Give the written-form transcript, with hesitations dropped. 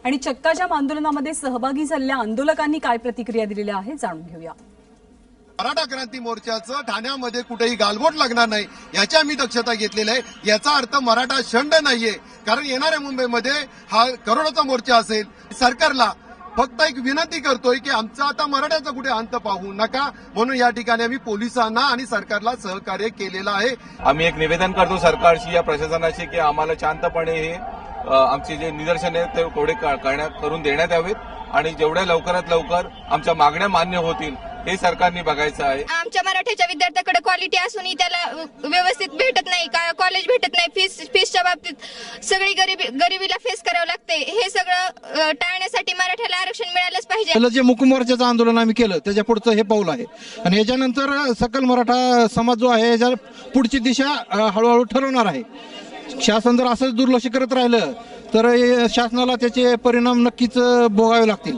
आणि चक्काजाम आंदोलनामध्ये सहभागी झालेल्या आंदोलकांनी काय प्रतिक्रिया दिलेल्या आहे जाणून घेऊया। मराठा क्रांती मोर्चाचं ठाण्यामध्ये कुठेही गालबोट लागणार नाही याची आम्ही दक्षता घेतलेली आहे। याचा अर्थ मराठा शंड नाहीये, कारण येणाऱ्या मुंबईमध्ये हा करोडोचा मोर्चा असेल। सरकारला फक्त एक विनंती करतोय की आमचा आता मराठ्याचा कुठे अंत पाहू नका, म्हणून या ठिकाणी आम्ही पोलिसांना आणि सरकारला सहकार्य केलेलं आहे। आम्ही एक निवेदन करतो सरकारशी या प्रशासनाशी की आम्हाला शांतपणे हे आमचे जे निदर्शन आहेत ते थोडे करून देण्यात यावेत आणि जेवढ्या लवकरात लवकर आमच्या मागण्या मान्य होतील हे सरकारने बघायचं आहे। आमच्या मराठ्याच्या विद्यार्थ्याकडे क्वालिटी असूनही त्याला व्यवस्थित भेटत नाही, कॉलेज भेटत नाही, फीसच्या बाबतीत सगळी गरिबीला फेस करावं लागते। हे सगळं टाळण्यासाठी मराठ्याला आरक्षण मिळालंच पाहिजे। जे मुक मोर्चाचं आंदोलन आम्ही केलं त्याच्या पुढचं हे पाऊल आहे आणि याच्यानंतर सकल मराठा समाज जो आहे याच्या पुढची दिशा हळूहळू ठरवणार आहे। शासन जर असंच दुर्लक्ष करत राहिलं तर शासनाला त्याचे परिणाम नक्कीच भोगावे लागतील।